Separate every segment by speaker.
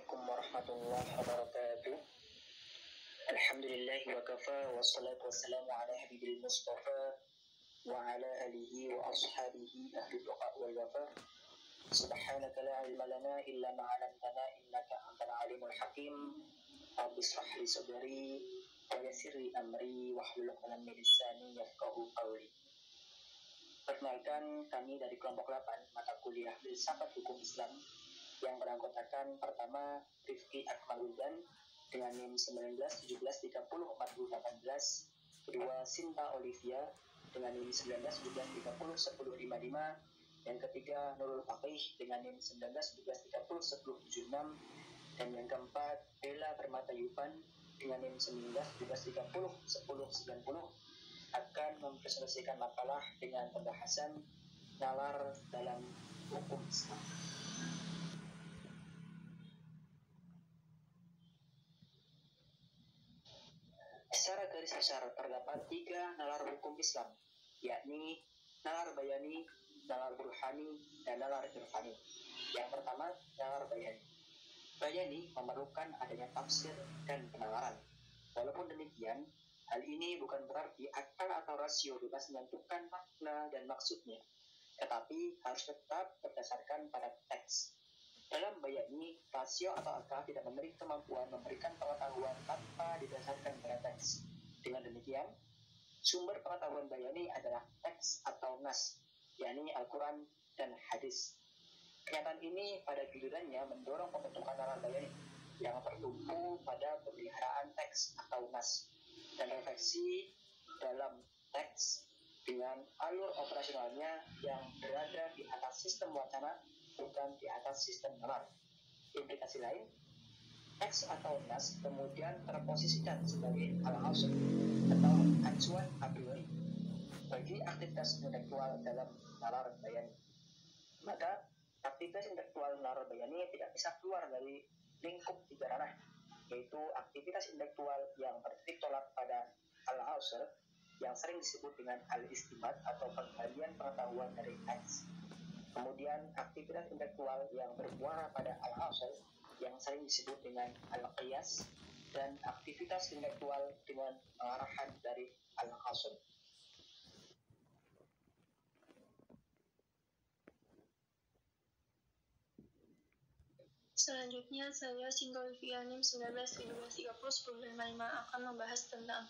Speaker 1: Assalamualaikum warahmatullahi wabarakatuh. Alhamdulillahi wa kafa wassalatu wassalamu ala habibil mustafa wa ala alihi wa ashabihi ahli tuqa wal wafa. Subhanaka la ilma lana illa ma 'allamtana innaka antal alimul hakim. Rabbi shrah li sadri wa yassir li amri wahlul 'uqdatam min lisani yafqahu qawli. Perkenalkan, kami dari kelompok 8 mata kuliah Filsafat Hukum Islam yang beranggotakan pertama Rifki Akmaluddin dengan NIM 1917304018, kedua Sinta Olivia dengan NIM 1917301055, yang ketiga Nurul Faqih dengan NIM 1917301076, dan yang keempat Bella Permata Yupan dengan NIM 1917301090 akan mempresentasikan makalah dengan pembahasan nalar dalam hukum Islam. Secara garis besar terdapat 3 nalar hukum Islam, yakni nalar bayani, nalar burhani, dan nalar irfani. Yang pertama, nalar bayani. Bayani memerlukan adanya tafsir dan penalaran. Walaupun demikian, hal ini bukan berarti akal atau rasio bebas menentukan makna dan maksudnya, tetapi harus tetap berdasarkan pada teks. Dalam bayani, rasio atau akal tidak memiliki kemampuan memberikan pengetahuan tanpa didasarkan pada teks. Dengan demikian, sumber pengetahuan bayani adalah teks atau nas, yakni Al-Quran dan hadis. Kenyataan ini pada gilirannya mendorong pembentukan nalar bayani yang tertumpu pada pemeliharaan teks atau nas dan refleksi dalam teks dengan alur operasionalnya yang berada di atas sistem wacana, bukan di atas sistem nalar. Implikasi lain, teks atau nas kemudian terposisikan sebagai al-asl atau acuan a priori bagi aktivitas intelektual dalam nalar bayani. Maka aktivitas intelektual nalar bayani tidak bisa keluar dari lingkup 3 ranah, yaitu aktivitas intelektual yang bertitik tolak pada al-asl yang sering disebut dengan al-istinbat atau penggali pengetahuan dari teks. Kemudian aktivitas intelektual yang bermuara pada al-asl yang sering disebut dengan al-qiyas, dan aktivitas intelektual dengan pengarahan dari al-asl.
Speaker 2: Selanjutnya, saya Sinta Olivia NIM 1917301055 akan membahas tentang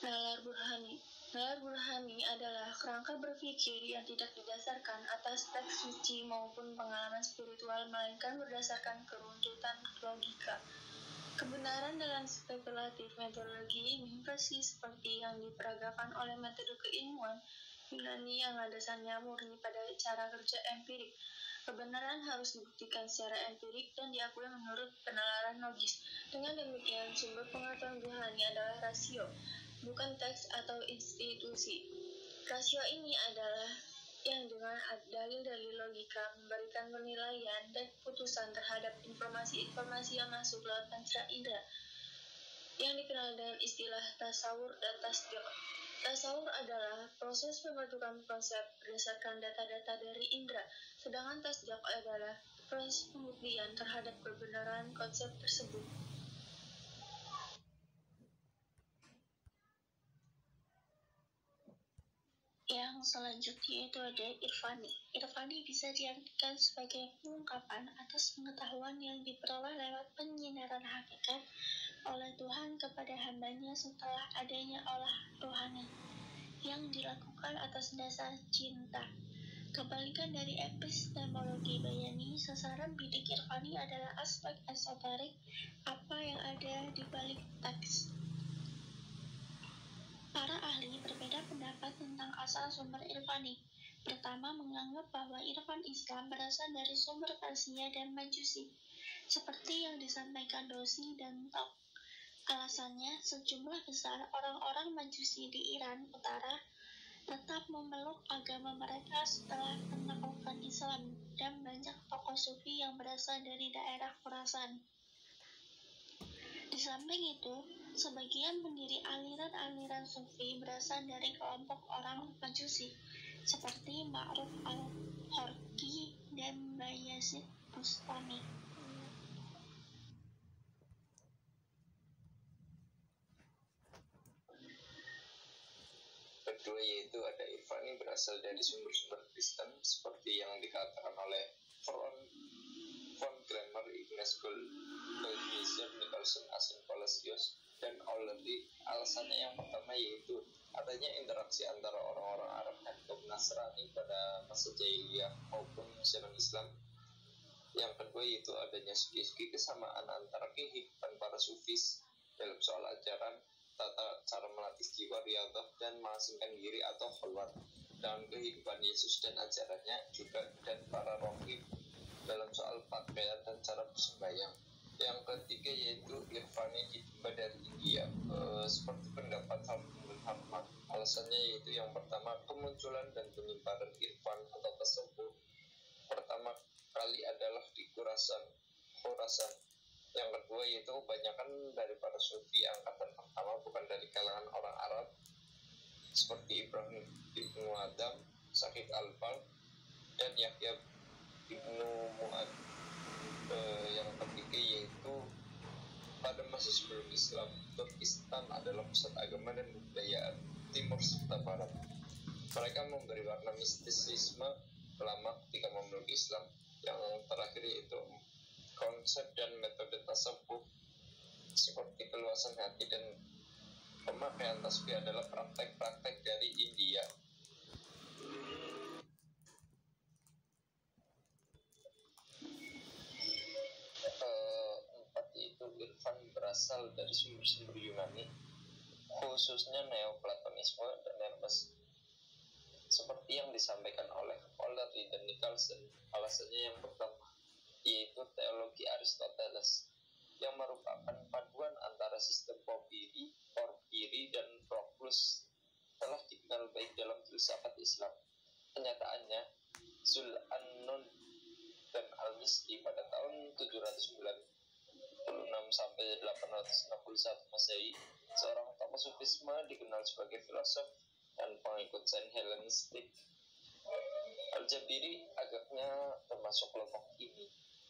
Speaker 2: nalar burhani. Nalar burhani adalah kerangka berpikir yang tidak didasarkan atas teks suci maupun pengalaman spiritual, melainkan berdasarkan keruntutan logika. Kebenaran dalam spekulatif metodologi ini persis seperti yang diperagakan oleh metode keilmuan Yunani yang landasannya murni pada cara kerja empirik. Kebenaran harus dibuktikan secara empirik dan diakui menurut penalaran logis. Dengan demikian, sumber pengetahuan burhani adalah rasio, bukan teks atau institusi. Rasio ini adalah yang dengan dalil-dalil logika memberikan penilaian dan keputusan terhadap informasi-informasi yang masuk lewat panca indera, yang dikenal dengan istilah tasawur dan tasdiq. Tasawur adalah proses pembentukan konsep berdasarkan data-data dari indera, sedangkan tasdiq adalah proses pembuktian terhadap kebenaran konsep tersebut. Yang selanjutnya itu ada irfani. Irfani bisa diartikan sebagai pengungkapan atas pengetahuan yang diperoleh lewat penyinaran hakikat oleh Tuhan kepada hambanya setelah adanya olah rohani yang dilakukan atas dasar cinta. Kebalikan dari epistemologi bayani, sasaran bidik irfani adalah aspek esoterik apa yang ada di balik teks. Para ahli berbeda pendapat tentang asal sumber irfani. Pertama, menganggap bahwa irfan Islam berasal dari sumber Persia dan Majusi, seperti yang disampaikan Dosi dan Tok. Alasannya, sejumlah besar orang-orang Majusi di Iran Utara tetap memeluk agama mereka setelah penaklukan Islam, dan banyak tokoh sufi yang berasal dari daerah Khurasan. Di samping itu, sebagian pendiri aliran-aliran sufi berasal dari kelompok orang Majusi, seperti Ma'ruf al-Horki dan Bayazid Bustami.
Speaker 3: kedua yaitu ada irfani berasal dari sumber-sumber Kristen seperti yang dikatakan oleh von Kramer, Ignace Goldwasser, Nicholson, Asen Palacios, dan O'Leary. Alasannya yang pertama yaitu adanya interaksi antara orang-orang Arab dan kaum Nasrani pada masa jahiliyah maupun zaman Islam. Yang kedua yaitu adanya segi-segi kesamaan antara kehidupan para sufis dalam soal ajaran, tata cara melatih jiwa, riyadhah, dan mengasingkan diri atau khalwat dalam kehidupan Yesus dan ajarannya, juga dan para rohib dalam soal pakaian dan cara bersembahyang. Yang ketiga yaitu irfani ditimba dari India, seperti pendapat Hamdul Hamad. Alasannya yaitu yang pertama, kemunculan dan penyebaran irfan atau tasawuf pertama kali adalah di Khurasan. Yang kedua yaitu kebanyakan dari para sufi angkatan pertama bukan dari kalangan orang Arab seperti Ibrahim Ibnu Adam, Saqib Al-Fal, dan Yahya Ibnu Mu'ad. Yang ketiga yaitu pada masa sebelum Islam, Turkistan adalah pusat agama dan kebudayaan timur serta barat. Mereka memberi warna mistisisme lama ketika memeluk Islam. Yang terakhir yaitu konsep dan metode tasawuf seperti keluasan hati dan pemakaian tasbih adalah praktek-praktek dari India. Empat itu irfan berasal dari sumber-sumber Yunani, khususnya Neoplatonisme dan Hermes. Seperti yang disampaikan oleh O'Leary dan Nicholson, alasannya yang pertama yaitu teologi Aristoteles yang merupakan paduan antara sistem Porphyry dan Proclus telah dikenal baik dalam filsafat Islam. Kenyataannya, Zul-an-Nun dan Al-Misri pada tahun 796 sampai 861 Masehi, seorang tokoh sufisme dikenal sebagai filosof dan pengikut Saint Hellenistik. Al-Jabiri agaknya termasuk kelompok ini.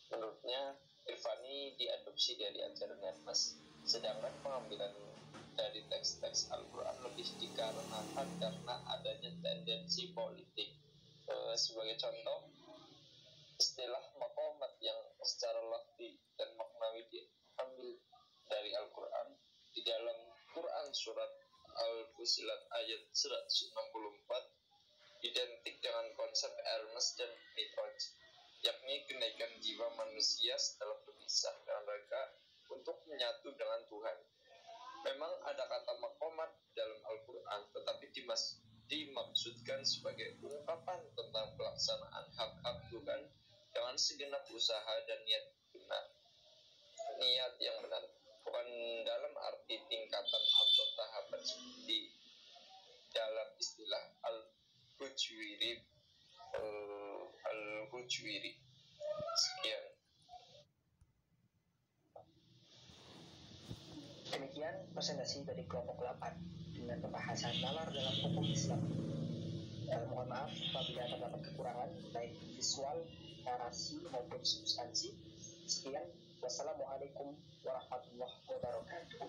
Speaker 3: Menurutnya, irfani diadopsi dari ajaran Hermes, sedangkan pengambilan dari teks-teks Al-Quran lebih dikarenakan karena adanya tendensi politik. Sebagai contoh, istilah maqamat yang secara lafzi dan maknawi diambil dari Al-Quran di dalam Quran surat Al-Fusilat ayat 164 identik dengan konsep Hermes dan Mi'raj, yakni kenaikan jiwa manusia setelah berpisah dengan mereka untuk menyatu dengan Tuhan. Memang ada kata maqamat dalam Al-Quran, tetapi dimaksudkan sebagai ungkapan tentang pelaksanaan hak-hak Tuhan dengan segenap usaha dan niat yang benar, bukan dalam arti tingkatan atau tahapan seperti dalam istilah Al-Hujwiri. Sekian.
Speaker 1: Demikian presentasi dari kelompok 8 dengan pembahasan nalar dalam hukum Islam. Mohon maaf apabila terdapat kekurangan baik visual, narasi maupun substansi. Sekian, wassalamualaikum warahmatullahi wabarakatuh.